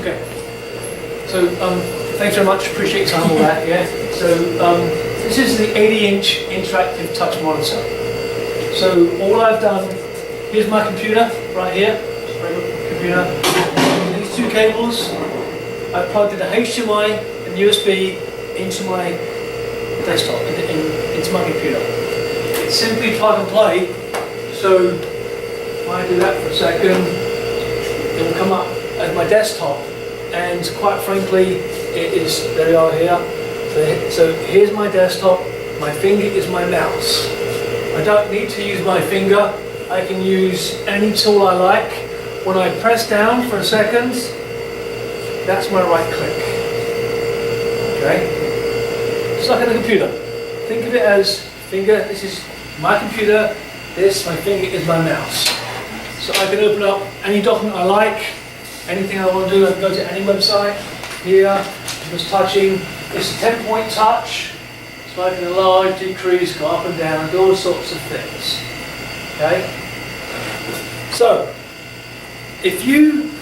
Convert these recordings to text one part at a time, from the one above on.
Okay. So thanks very much. Appreciate your time all that. Yeah. So this is the 80-inch interactive touch monitor. So all I've done, here's my computer right here. Regular computer. These two cables. I plugged in a HDMI and USB into my desktop, into my computer. It's simply plug and play. So if I do that for a second, it will come up as my desktop. And quite frankly, it is, there we are here. So here's my desktop. My finger is my mouse. I don't need to use my finger. I can use any tool I like. When I press down for a second, that's my right click. Okay? Just like on a computer. Think of it as finger, this is my computer, my finger is my mouse. So I can open up any document I like, anything I want to do. I can go to any website. Here, I'm just touching. It's a 10-point touch, so I can enlarge, decrease, go up and down, do all sorts of things. Okay? So, if you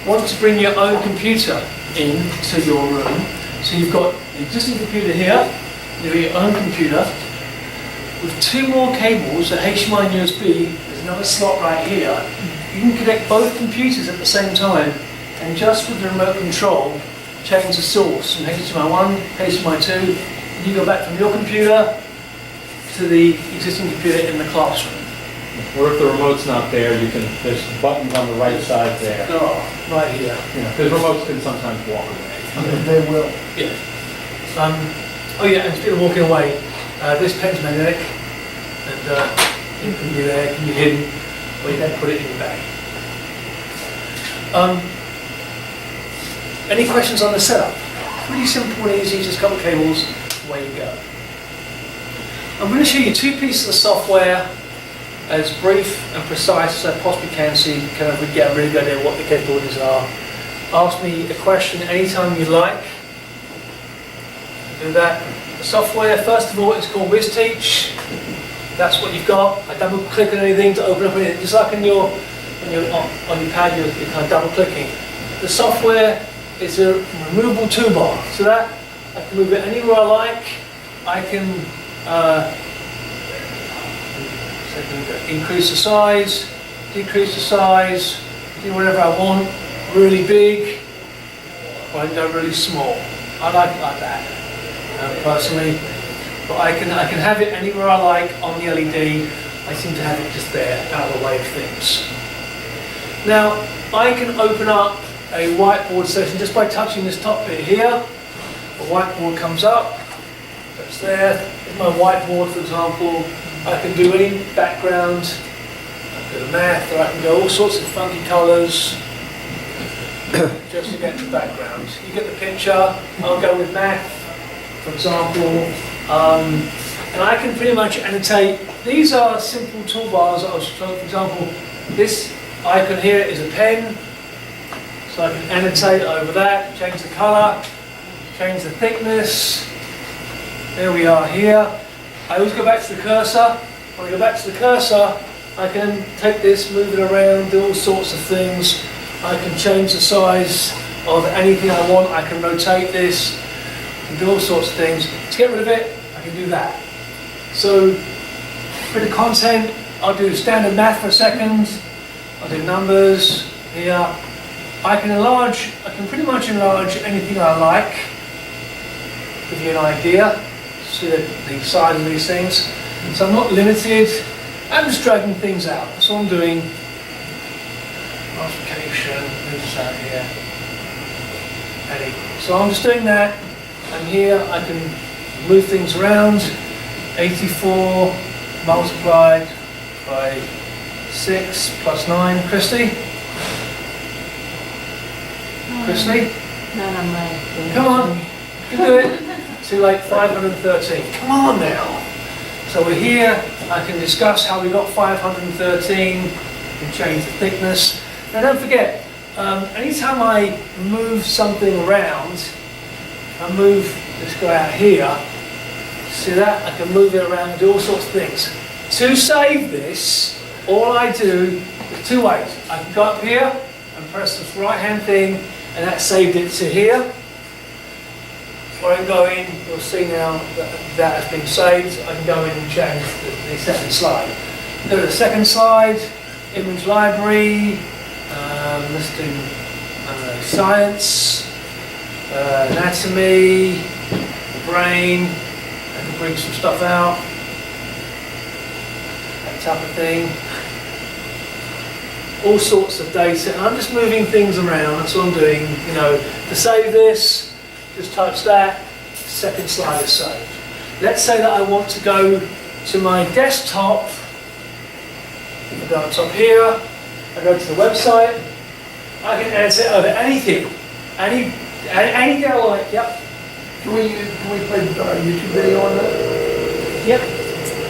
want to bring your own computer into your room, so you've got the existing computer here, you've got your own computer, with two more cables, a HDMI and USB, there's another slot right here, you can connect both computers at the same time, and just with the remote control, change the source from HDMI 1, HDMI 2, and you go back from your computer to the existing computer in the classroom. Or if the remote's not there, there's buttons on the right side there. Oh, right here. Because remotes can sometimes walk away. They will. Yeah. Oh yeah, and speaking of walking away, this pen's magnetic, and it can be there, it can be hidden, or you can put it in your bag. Any questions on the setup? Pretty simple and easy, just a couple of cables, away you go. I'm going to show you two pieces of software as brief and precise as I possibly can, so you kind of get a really good idea of what the capabilities are. Ask me a question anytime you like. Do that. The software, first of all, is called Wiz Teach. That's what you've got. I double click on anything to open up anything, just like on your pad, you're kind of double clicking. The software is a removable toolbar, so that I can move it anywhere I like. I can increase the size, decrease the size, do whatever I want, really big, or I can go really small. I like it like that, personally. But I can have it anywhere I like on the LED. I seem to have it just there, out of the way of things. Now, I can open up a whiteboard session just by touching this top bit here. The whiteboard comes up, that's there. There's my whiteboard, for example. I can do any background, I can go to math, or I can go all sorts of funky colours, just to get the background. You get the picture. I'll go with math, for example, and I can pretty much annotate. These are simple toolbars. So, for example, this icon here is a pen, so I can annotate over that, change the colour, change the thickness. There we are here. I always go back to the cursor. When I go back to the cursor, I can take this, move it around, do all sorts of things. I can change the size of anything I want. I can rotate this and do all sorts of things. To get rid of it, I can do that. So, for the content, I'll do standard math for a second. I'll do numbers here. I can pretty much enlarge anything I like. Give you an idea. See the size of these things. So I'm not limited. I'm just dragging things out. That's all I'm doing. Multiplication, move this out here. And equal. So I'm just doing that. And here I can move things around. 84 multiplied by 6 plus 9. Christy? Christy? Not on my thing. Come on. You can do it. Too late, 513. Come on now. So we're here. I can discuss how we got 513. We can change the thickness. Now don't forget, anytime I move something around, I move this guy out here. See that? I can move it around and do all sorts of things. To save this, all I do is two ways. I can go up here, and press this right hand thing, and that saved it to here. Where I can go in, you'll see now that has been saved. I can go in and change the second slide. Go to the second slide, image library, let's do science, anatomy, the brain. I can bring some stuff out, that type of thing. All sorts of data, and I'm just moving things around. That's what I'm doing. You know, to save this, just touch that. Second slide is saved. Let's say that I want to go to my desktop. I go on top here. I go to the website. I can edit over anything, anything I like. Yep. Can we play a YouTube video on that? Yep.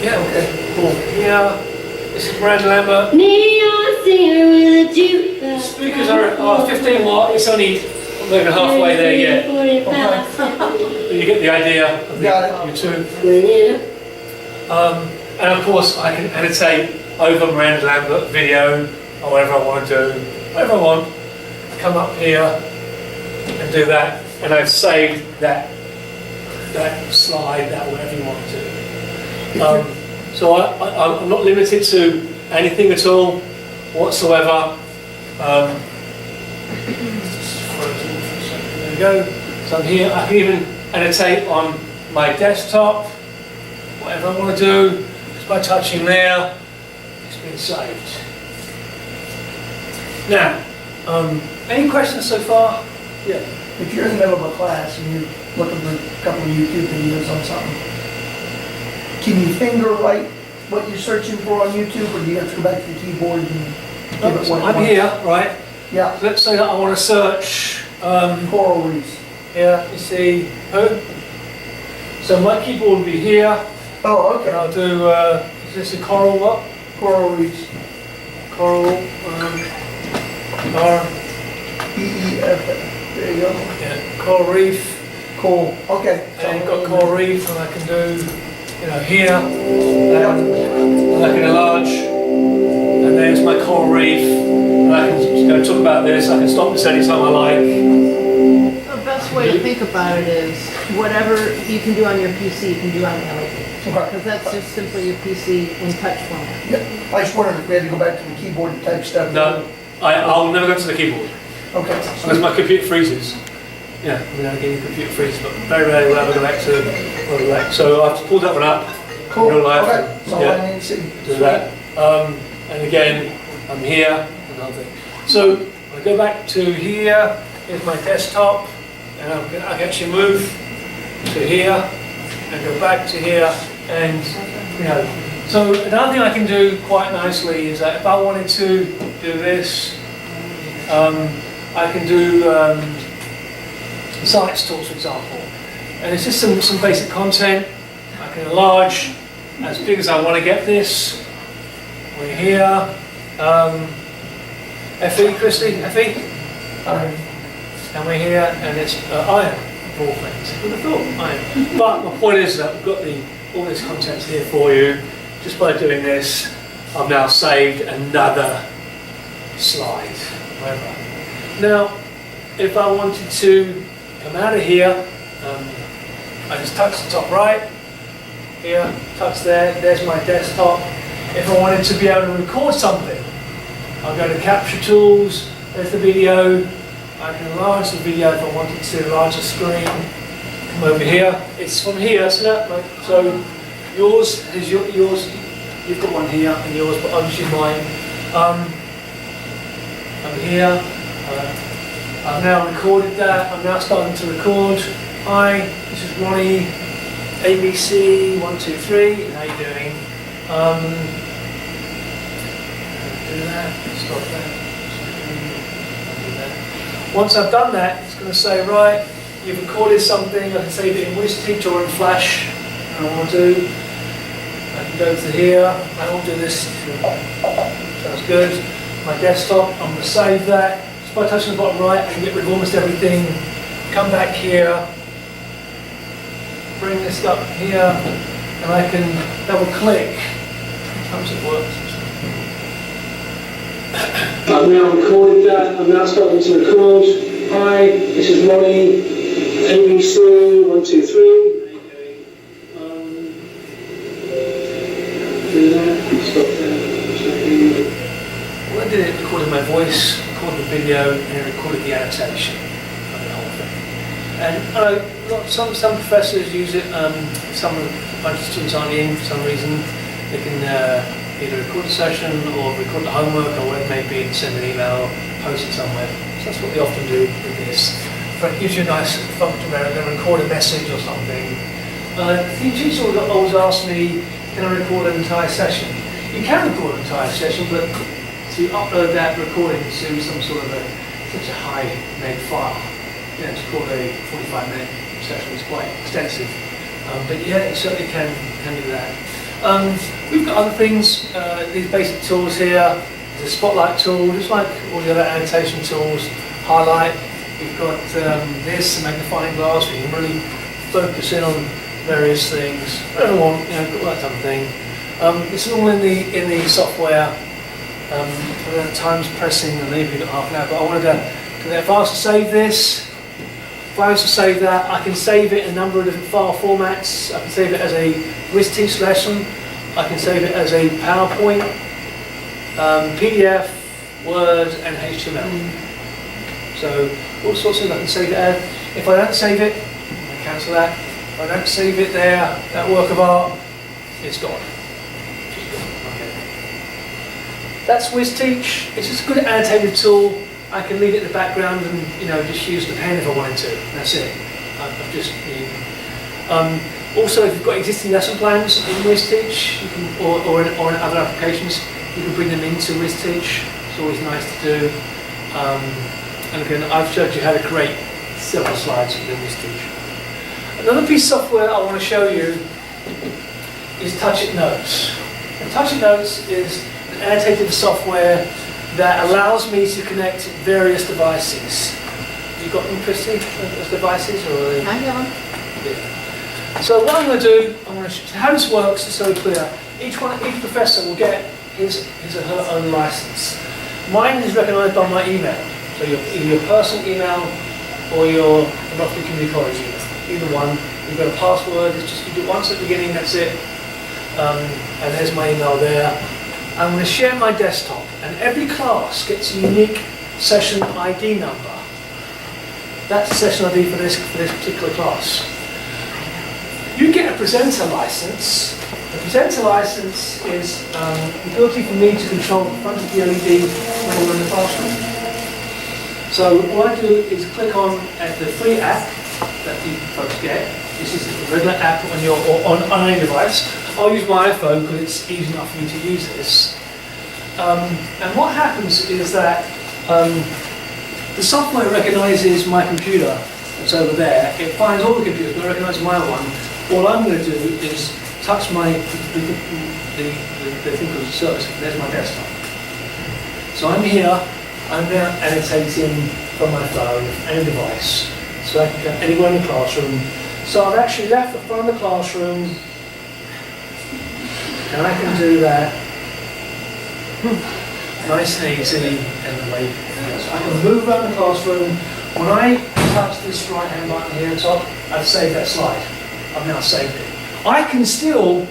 Yeah. Okay. Cool. Yeah. This is Brad Lambert. Neon singer with a jukebox. Speakers are 15 watt. It's only not even halfway there yet. You get the idea of the YouTube. And of course, I can annotate over Miranda Lambert video or whatever I want to do. Whatever I want. Come up here and do that. And I've saved that slide, that whatever you want to do. So I'm not limited to anything at all whatsoever. There we go. So I'm here. I can even annotate on my desktop, whatever I want to do, just by touching there. It's been saved. Now, any questions so far? Yeah. If you're in the middle of a class and you're looking for a couple of YouTube videos on something, can you finger write what you're searching for on YouTube, or do you have to go back to the keyboard and give it what I'm here, right? Yeah. Let's say that I want to search. Coral reefs. Yeah, you see who? So my keyboard will be here. Oh, And okay. I'll do. Is this a coral what? Coral reefs. Coral. EEF. There you go. Yeah, coral reef. Cool. Okay. And you've got coral reef, and I can do, you know, here. And I can enlarge. And there's my coral reef. And I can just go talk about this. I can stop this anytime I like. The best way to think about it is whatever you can do on your PC, you can do on the LED. Because that's just simply your PC in touch format. Yeah. I just wondered if we had to go back to the keyboard and type stuff. No, I'll never go to the keyboard. Okay. Unless my computer freezes. Yeah, I mean, I get your computer freeze, but very rarely will I ever go back to that. So I've pulled that one up. Cool. In real life. Okay. That's all Yeah. I need to see. Do that. And again, I'm here. Another thing. So I go back to here. Here's my desktop, and I can actually move to here and go back to here, and you know. So another thing I can do quite nicely is that if I wanted to do this, I can do science talks, for example, and it's just some basic content. I can enlarge as big as I want to get this. We're here. FE, Christy, FE? And we're here, and it's iron, of all things. Who would have thought? Iron. But my point is that we've got all this content here for you. Just by doing this, I've now saved another slide. Whatever. Now, if I wanted to come out of here, I just touch the top right. Here, touch there. There's my desktop. If I wanted to be able to record something, I'll go to Capture Tools, there's the video. I can enlarge the video if I wanted to, larger screen. Come over here. It's from here, so yours is yours. You've got one here and yours, but I'll just use mine. I'm here. I've now recorded that. I'm now starting to record. Hi, this is Ronnie. ABC 1 2 3. How you doing? Do that, stop that. Do that. Once I've done that, it's going to say, right, you've recorded something. I can save it in Wiz Teach or in Flash. And I want to do. I can go to here. I will do this. Sounds good. My desktop. I'm going to save that. Just by touching the bottom right, I can get rid of almost everything. Come back here. Bring this up here, and I can double click. Sometimes it works. I've now recorded that. I'm now starting to record. Hi, this is Ronnie. ABC 1 2 3. Do that. Stop there. Well, I did it. Recorded my voice, recorded the video, and recorded the annotation of the whole thing. And I know some professors use it. Some of a bunch of students aren't in for some reason. They can either record a session or record the homework or whatever it may be and send an email, post it somewhere. So that's what we often do with this. But it gives you a nice function where they're going to record a message or something. Teachers always ask me, can I record an entire session? You can record an entire session, but to upload that recording to some sort of such a high meg file, to record a 45-minute session is quite extensive. But yeah, you certainly can do that. We've got other things, these basic tools here. There's a spotlight tool, just like all the other annotation tools. Highlight, we've got this, a magnifying glass, we can really focus in on various things. Whatever you want, all that type of thing. It's all in the software. Time's pressing, and maybe got half an hour, but I wanted to, if I was to save this, if I was to save that, I can save it in a number of different file formats. I can save it as a Wiz Teach lesson. I can save it as a PowerPoint, PDF, Word, and HTML. So all sorts of things I can save it as. If I don't save it, I cancel that. If I don't save it there, that work of art, it's gone. Okay. That's Wiz Teach. It's just a good annotative tool. I can leave it in the background and just use the pen if I wanted to. That's it. I've just also, if you've got existing lesson plans in Wiz Teach, you can, or in other applications, you can bring them into Wiz Teach. It's always nice to do. And again, I've showed you how to create several slides within Wiz Teach. Another piece of software I want to show you is TouchIT Notes. And TouchIT Notes is an annotative software that allows me to connect various devices. You got them, Christy, as devices? Or I have them. Yeah. So what I'm going to do, how this works is so clear. Each professor will get his or her own license. Mine is recognised by my email. So either your personal email or your Rugby Community College email. Either one. You've got a password. It's just you do it once at the beginning. That's it. And there's my email there. I'm going to share my desktop, and every class gets a unique session ID number. That's the session ID for this particular class. You get a presenter license. The presenter license is the ability for me to control the front of the LED when we're in the classroom. So all I do is click on the free app that you folks get. This is a regular app on your on any device. I'll use my iPhone because it's easy enough for me to use this. And what happens is that the software recognises my computer that's over there. It finds all the computers, but it recognises my one. All I'm going to do is touch the thing called service. There's my desktop. So I'm here. I'm now annotating from my phone and device, so I can go anywhere in the classroom. So I've actually left the front of the classroom, and I can do that nice and easy and the way. So I can move around the classroom. When I touch this right hand button here at the top, I've saved that slide. I've now saved it. I can still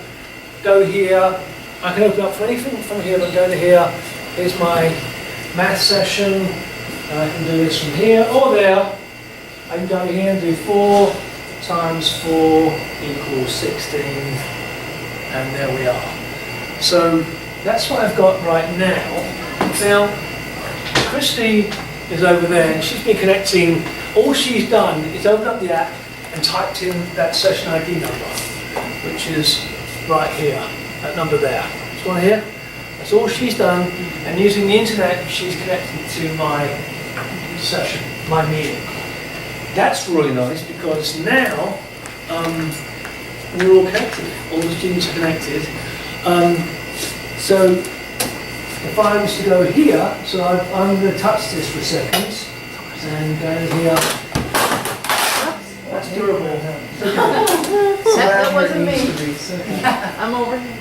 go here. I can open up for anything from here, but go to here. Here's my math session, and I can do this from here or there. I can go here and do 4 times 4 equals 16, and there we are. So that's what I've got right now. Now, Christy is over there, and she's been connecting. All she's done is open up the app and typed in that session ID number, which is right here, that number there. This one here. That's all she's done, and using the internet, she's connected to my session, my meeting. That's really nice because now we're all connected. All the students are connected. So if I was to go here, so I'm going to touch this for a second and go here. That's durable. That wasn't me. I'm over here.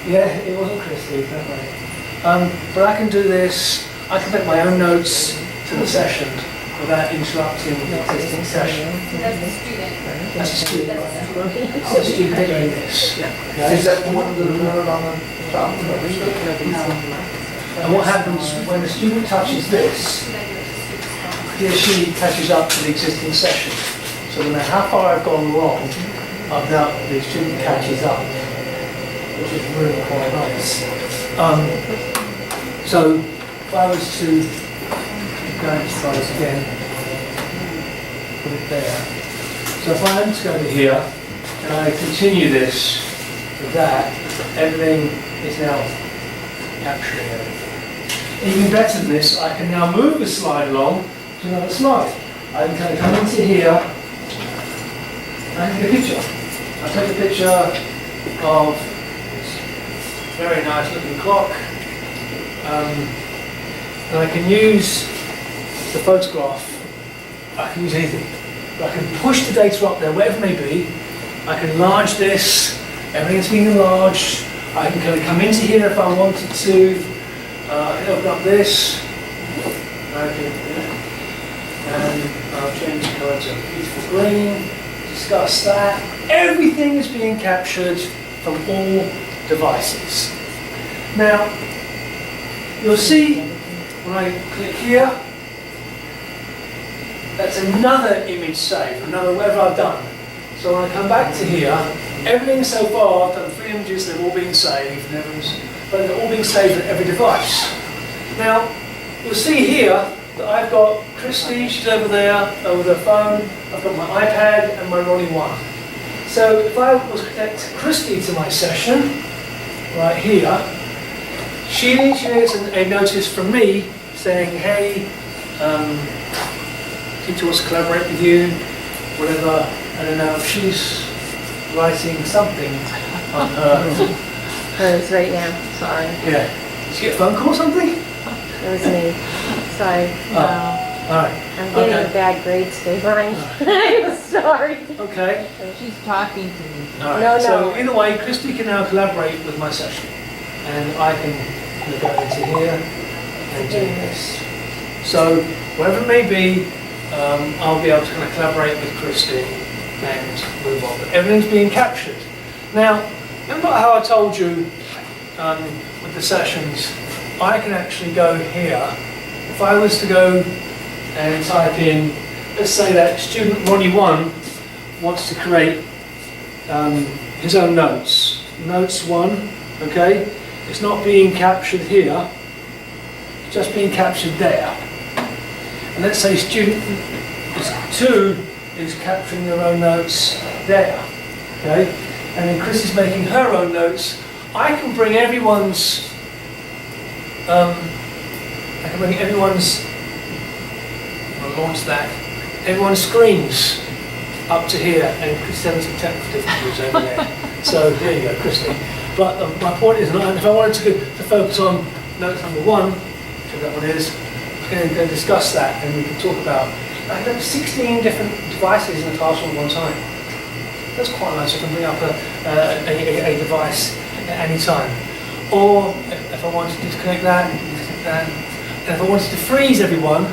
Yeah, it wasn't Christy, don't worry. But I can do this, I can make my own notes to the session without interrupting the existing session. That's the student. That's a student, right? That's a student doing this. Okay? Is that the one that are noted on the top? And what happens when the student touches this, he or she catches up to the existing session. So no matter how far I've gone wrong, the student catches up, which is really quite nice. So if I was to go and try this again, put it there. So if I am to go to here and I continue this with that, everything is now capturing everything. Even better than this, I can now move the slide along to another slide. I can kind of come into here and take a picture. I take a picture of this very nice looking clock. And I can use the photograph. I can use anything. I can push the data up there, whatever it may be. I can enlarge this. Everything's being enlarged. I can kind of come into here if I wanted to. I can open up this. And I'll change the colour to a beautiful green. Discuss that. Everything is being captured from all devices. Now, you'll see when I click here, that's another image saved, another whatever I've done. So when I come back to here, everything so far, I've done 3 images, they've all been saved, but they're all being saved at every device. Now, you'll see here that I've got Christy, she's over there, over the phone, I've got my iPad and my Ronnie 1. So if I was to connect Christy to my session, right here, she gets a notice from me saying, hey, teacher wants to collaborate with you, whatever. I don't know if she's writing something on her. Hers right now, sorry. Yeah. Did she get a phone call or something? It was me. Sorry. All right. I'm getting Okay. a bad grade today, Brian. I'm sorry. Okay. She's talking to me. All right. No, So no. either way, Christy can now collaborate with my session, and I can go into here and do this. So whatever it may be, I'll be able to kind of collaborate with Christy and move on. But everything's being captured. Now, remember how I told you with the sessions, I can actually go here. If I was to go and type in, let's say that student Ronnie 1 wants to create his own notes. Notes 1, okay? It's not being captured here, it's just being captured there. And let's say student 2 is capturing their own notes there, okay? And then Chris is making her own notes. I can bring everyone's, I'll launch that, everyone's screens up to here, and Chris has some technical difficulties over there. So there you go, Christy. But my point is, if I wanted to focus on note number 1, whichever that one is, I can go discuss that, and we can talk about. I have 16 different devices in the classroom at one time. That's quite nice. I can bring up a device at any time. Or if I wanted to disconnect that, disconnect that. And if I wanted to freeze everyone,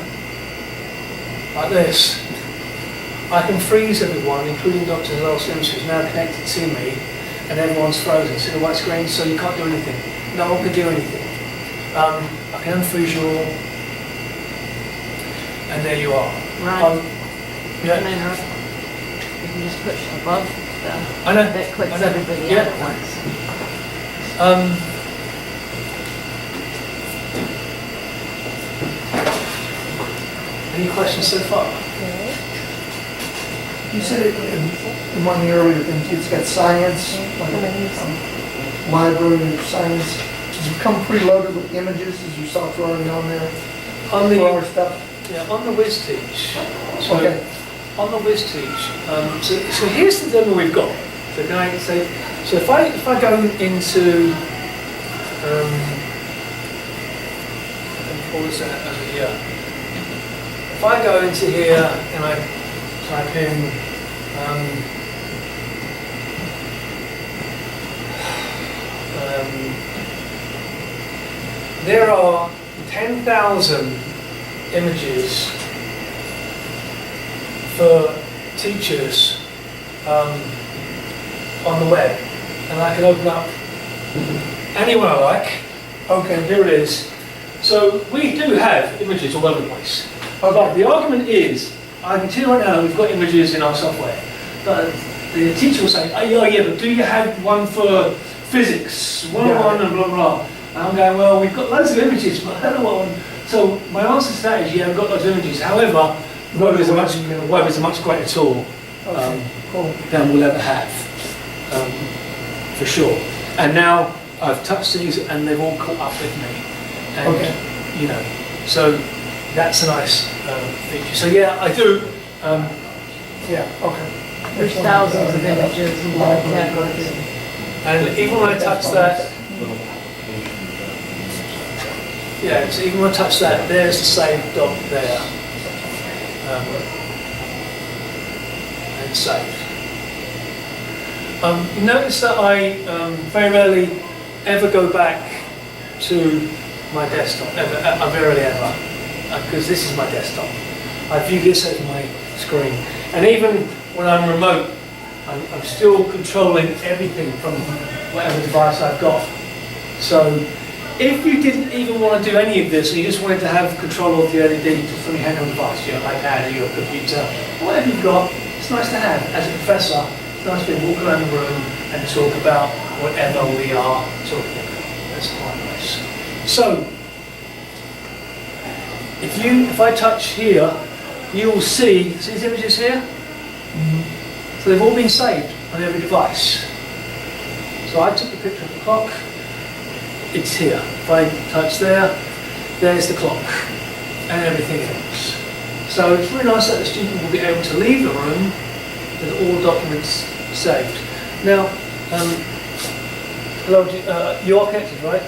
like this, I can freeze everyone, including Dr. Hillel Sims, who's now connected to me, and everyone's frozen. See the white screen? So you can't do anything. No one can do anything. I can unfreeze you all. And there you are. Right. Yeah. Can I interrupt? You can just push above I know. that clicks I know. everybody Yeah. out at once. Any questions so far? You said it in one of the earlier things, it's got science, like library of science. Does it come preloaded with images? Is your software already on there On for our the stuff? on the Wiz Teach. So Okay. on the Wiz Teach. So here's the demo we've got. So going so if I go into what was that over here? If I go into here and I type in there are 10,000 images for teachers on the web, and I can open up anywhere I like. Okay, here it is. So we do have images all over the place. But the argument is, I can tell you right now, we've got images in our software. But the teacher will say, oh yeah, but do you have one for physics, 101 and blah blah? And I'm going, well, we've got loads of images, but I don't know what one. So my answer to that is, yeah, we've got loads of images. However, web is a much greater tool than we'll ever have, for sure. And now I've touched these and they've all caught up with me. And, you know, so that's a nice feature. So yeah, I do. There's thousands of images and what I can't go through. And even when I touch that, yeah, so even when I touch that, there's the save dot there. And save. Notice that I very rarely ever go back to my desktop, I very rarely ever, because this is my desktop. I view this as my screen. And even when I'm remote, I'm still controlling everything from whatever device I've got. So if you didn't even want to do any of this, and you just wanted to have control of the LED just from your handheld device, your iPad or your computer, whatever you've got, it's nice to have. As a professor, it's nice to walk around the room and talk about whatever we are talking about. That's quite nice. So, if I touch here, you will see these images here? So they've all been saved on every device. So I took the picture of the clock, it's here. If I touch there, there's the clock and everything else. So it's really nice that the student will be able to leave the room with all documents saved. Now, hello, you are connected, right?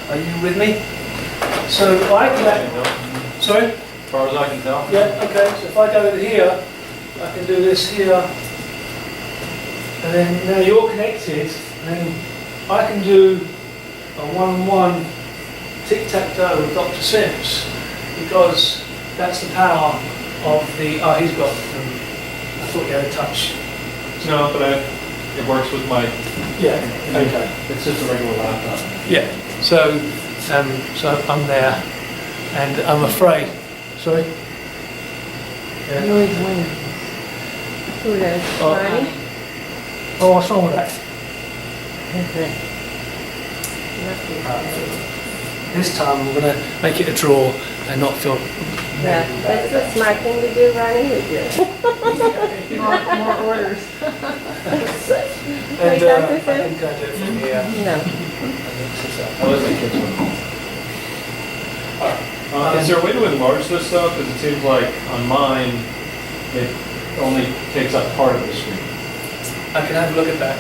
Are you with me? So I can, sorry? As far as I can tell. Yeah, okay, so if I go over here, I can do this here, and then now you're connected, and then I can do a one-on-one tic-tac-toe with Dr. Sims, because that's the power of the, he's got, I thought you had a touch. No, but it works with my, Yeah, okay. it's just a regular laptop. Yeah, so I'm there, and I'm afraid, sorry? Yeah. Noise winning. Who knows? Oh. Ronnie? Oh, what's wrong with that? This time we're going to make it a draw and not feel... Yeah, that's the smart thing to do, Ronnie, would you? More orders. And Dr. I Sims? think I do it from here. No. I let my kids work. Is there a way to enlarge this though? Because it seems like on mine, it only takes up part of the screen. I can have a look at that.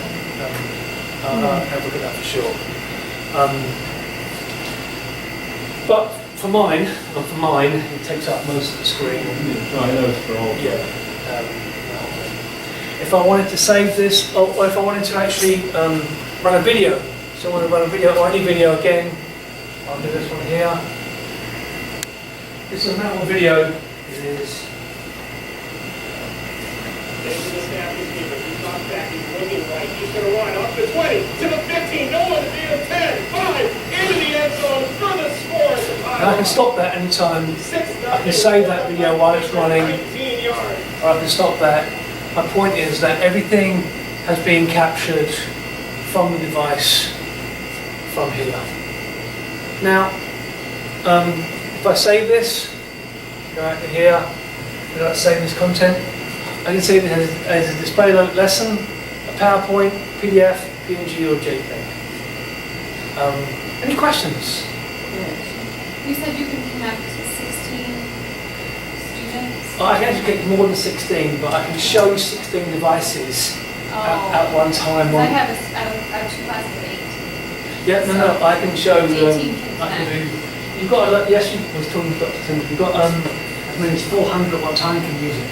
I'll have a look at that for sure. But for mine, it takes up most of the screen. No, I know it's for all. Yeah. If I wanted to save this, or if I wanted to actually run a video, so I want to run a video or any video again, I'll do this one here. This is a normal video. It is. He's going to run up the 20, to the 15, no one to the 10, 5, into the end zone, furthest score. And I can stop that anytime. I can save that video while it's running, or I can stop that. My point is that everything has been captured from the device from here. Now, if I save this, go out to here, and I save this content, I can save it as a display lesson, a PowerPoint, PDF, PNG, or JPEG. Any questions? You said you can connect to 16 students? I can actually get more than 16, but I can show you 16 devices at one time. I have two classes of 8. Yeah, no, I can show. 18 I can can do. You've got. Yes, you was talking to Dr. Tim. You've got as many as 400 at one time can use it.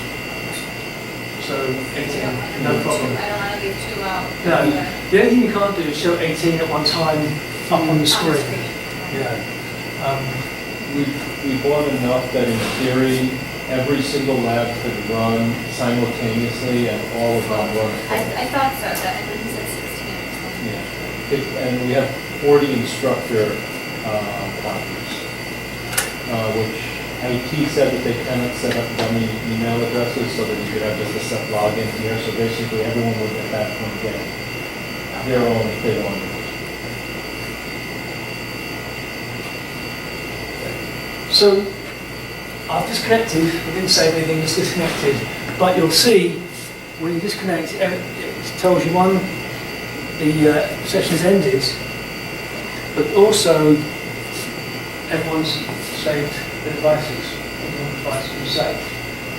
So 18, no problem. I don't want to leave 2 out. No, the only thing you can't do is show 18 at one time up on the screen. Yeah. We bought enough that in theory, every single lab could run simultaneously and all of them run. I thought so, that, and then he said 16 or something. Yeah. And we have 40 instructor copies, which IT said that they cannot set up dummy email addresses so that you could have just a set login here. So basically everyone would at that point get their own if they wanted. So I've disconnected, I didn't save anything, it's disconnected, but you'll see when you disconnect, it tells you one, the session's ended, but also everyone's saved their devices, everyone's devices are saved.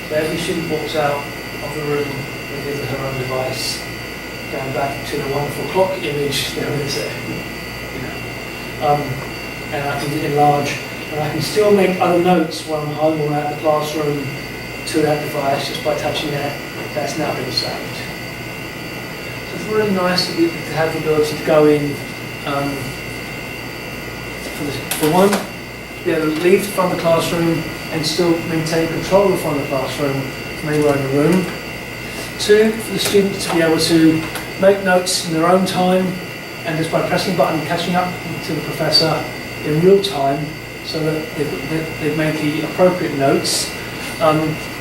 So every student walks out of the room with his or her own device, going back to the wonderful clock image there is there. You know. And I can enlarge. And I can still make other notes when I'm home or out of the classroom to that device just by touching that. That's now been saved. So it's really nice to have the ability to go in for one, to be able to leave the front of the classroom and still maintain control of the front of the classroom from anywhere in the room. Two, for the students to be able to make notes in their own time and just by pressing a button, catching up to the professor in real time, so that they've made the appropriate notes.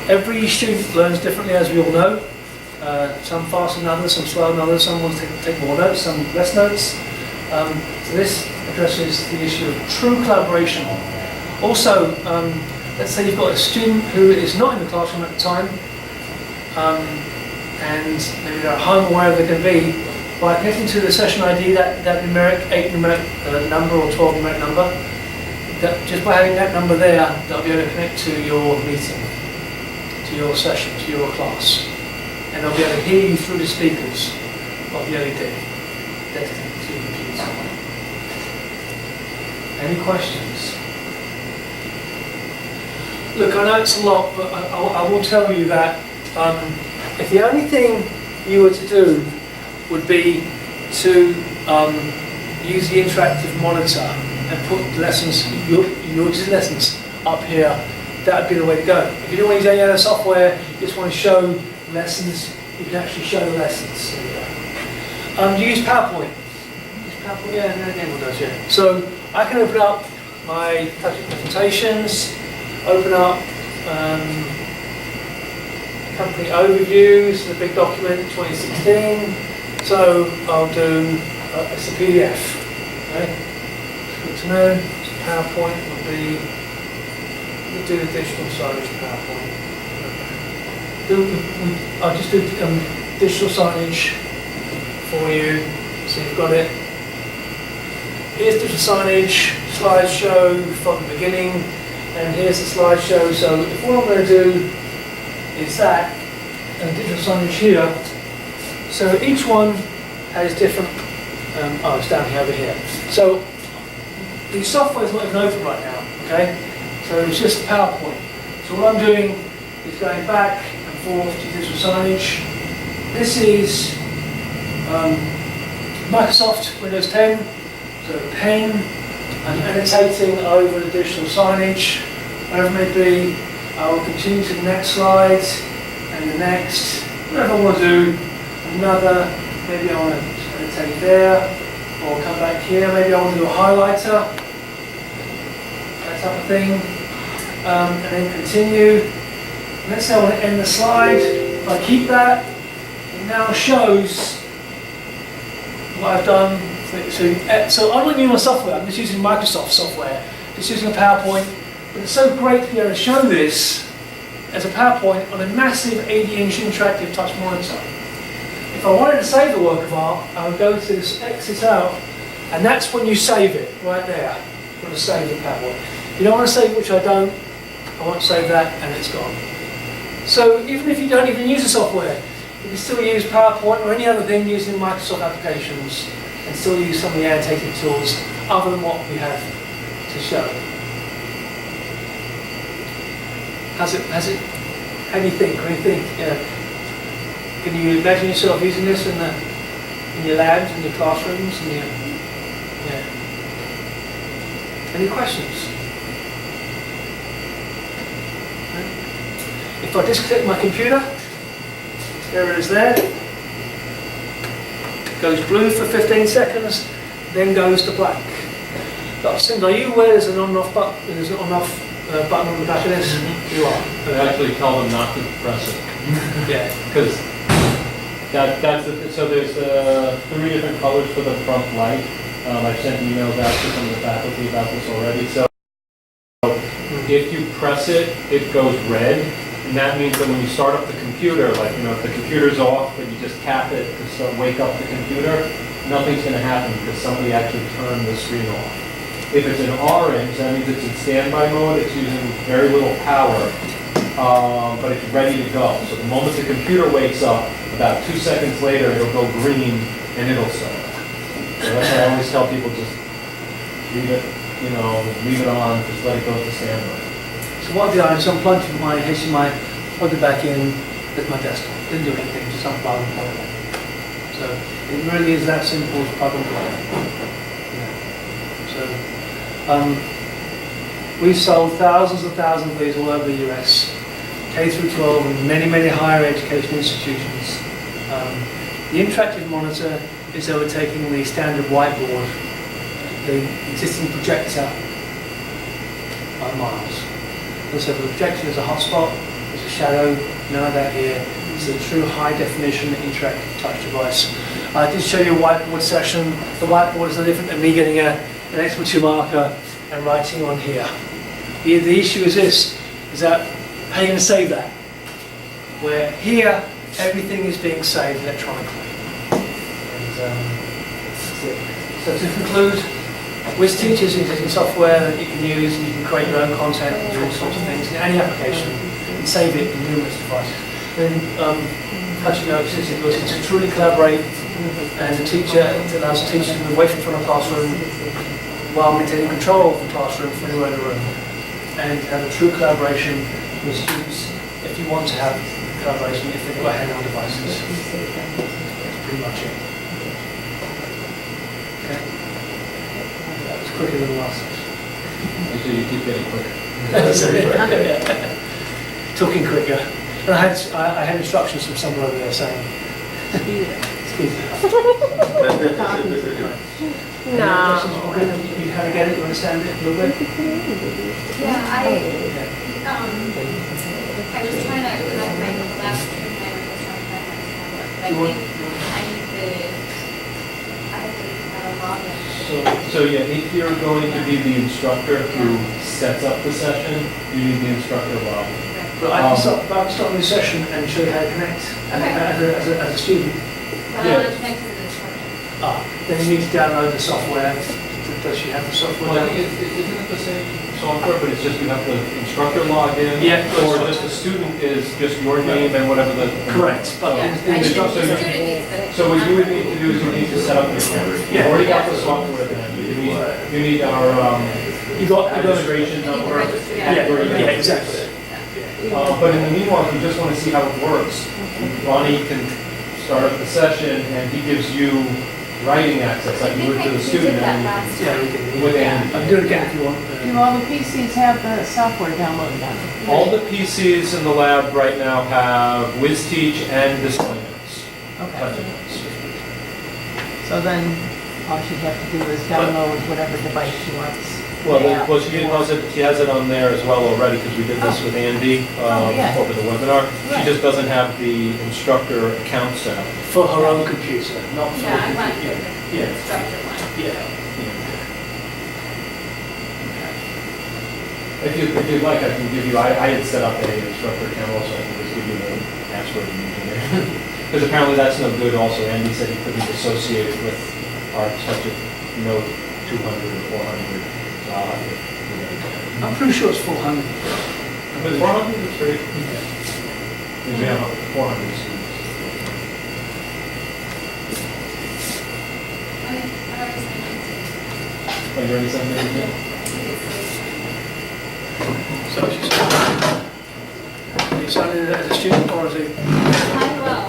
Every student learns differently, as we all know. Some faster than others, some slower than others, some want to take more notes, some less notes. So this addresses the issue of true collaboration. Also, let's say you've got a student who is not in the classroom at the time, and maybe they're at home or wherever they're going to be. By connecting to the session ID, that numeric 8 numeric number or 12 numeric number, just by having that number there, they'll be able to connect to your meeting, to your session, to your class. And they'll be able to hear you through the speakers of the LED dedicated to the computer. Any questions? Look, I know it's a lot, but I will tell you that if the only thing you were to do would be to use the interactive monitor and put lessons, your lessons up here, that would be the way to go. If you don't want to use any other software, you just want to show lessons, you can actually show the lessons. Do you use PowerPoint? Use PowerPoint? Yeah, everyone does, yeah. So I can open up my TouchIT presentations, open up company overviews, the big document 2016. So I'll do, it's a PDF, okay? Good to know. So PowerPoint will be, we'll do the digital signage PowerPoint. I'll just do digital signage for you, so you've got it. Here's digital signage, slideshow from the beginning, and here's the slideshow. So if what I'm going to do is that, and digital signage here, so each one has different, oh, it's down here over here. So the software is not even open right now, okay? So it's just PowerPoint. So what I'm doing is going back and forth to digital signage. This is Microsoft Windows 10, so pen. I'm annotating over the digital signage, whatever it may be. I will continue to the next slide and the next, whatever I want to do. Another, maybe I want to annotate there, or come back here, maybe I want to do a highlighter, that type of thing, and then continue. Let's say I want to end the slide. If I keep that, it now shows what I've done. So I'm not using my software, I'm just using Microsoft software, just using a PowerPoint. But it's so great to be able to show this as a PowerPoint on a massive 80-inch interactive touch monitor. If I wanted to save the work of art, I would go to this exit out, and that's when you save it, right there. You want to save the PowerPoint. If you don't want to save it, which I don't, I won't save that, and it's gone. So even if you don't even use the software, you can still use PowerPoint or any other thing using Microsoft applications, and still use some of the annotated tools other than what we have to show. How do you think? What do you think? Can you imagine yourself using this in your labs, in your classrooms, in your, Any questions? If I disconnect my computer, there it is there. Goes blue for 15 seconds, then goes to black. Cindy, are you aware there's an on-off button? There's an on-off button on the back of this? You are. I actually tell them not to press it. Yeah. Because so there's 3 different colors for the front light. I've sent emails out to some of the faculty about this already. So if you press it, it goes red. And that means that when you start up the computer, like, if the computer's off, but you just tap it to wake up the computer, nothing's going to happen because somebody actually turned the screen off. If it's an orange, that means it's in standby mode. It's using very little power, but it's ready to go. So the moment the computer wakes up, about 2 seconds later, it'll go green and it'll start. So that's why I always tell people, just leave it, leave it on, just let it go to standby. So what I did, I just unplugged my HDMI, plugged it back in with my desktop. Didn't do anything, just unplug and plug it back. So it really is that simple as plug and play. Yeah. So we've sold thousands and thousands of these all over the US, K through 12 and many, many higher education institutions. The interactive monitor is overtaking the standard whiteboard, the existing projector by miles. And so the projector is a hotspot, there's a shadow, none of that here. It's a true high-definition interactive touch device. I did show you a whiteboard session. The whiteboard is no different than me getting an X2 marker and writing on here. The issue is this, is that how are you going to save that? Where here, everything is being saved electronically. And that's it. So to conclude, Wiz Teach is existing software that you can use, and you can create your own content and do all sorts of things in any application and save it in numerous devices. Then TouchIT Notes is the ability to truly collaborate, and the teacher, it allows the teacher to move away from the classroom while maintaining control of the classroom from anywhere in the room, and have a true collaboration with students if you want to have collaboration if they've got handheld devices. That's pretty much it. Okay. That was quicker than the last session. So you keep getting quicker. Talking quicker. And I had instructions from someone over there saying, speed it. No. You kind of get it, you understand it a little bit? Yeah, I was trying to connect my laptop and I was trying to connect my tablet, but I think I have to log in. So yeah, if you're going to be the instructor who sets up the session, you need the instructor login. But I can start the session and show you how to connect as a student. But I want to connect to the instructor. Then you need to download the software. Does she have the software? Well, I think isn't it the same software, but it's just you have the instructor log in? Yeah. Or just the student is just your name and whatever the... Correct. But Yeah, the I need the instructor, student needs the. So what you would need to do is you need to set up the account. Yeah. You already got the software then. You need our you got registration You need to number. register, yeah, exactly. But in the meanwhile, if you just want to see how it works, Ronnie can start up the session and he gives you writing access, like you would to the student. Yeah, we can. With I Andy. can do it again if you want. Do all the PCs have the software downloaded on them? All the PCs in the lab right now have Wiz Teach and Display Notes. Okay. TouchIT Notes. So then all she'd have to do is download whatever device she wants. Well, Yeah. well, she has it on there as well already because we did this with Andy yeah. over the webinar. Right. She just doesn't have the instructor account set up. For her own computer, not for Yeah, I the want computer. the Yeah. instructor one. Yeah. If you'd like, I can give you, I had set up an instructor account also, I can just give you the password and username. Because apparently that's no good also. Andy said he couldn't associate it with our TouchIT Note 200 or 400. So I'll have to do that again. I'm pretty sure it's 400. But 400 is great. Because we have up to 400 students. Okay, I already signed in. Oh, you already sent me anything? So she's you signed in as a student or as a... I'm well.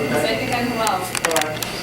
So I think I'm well. All right.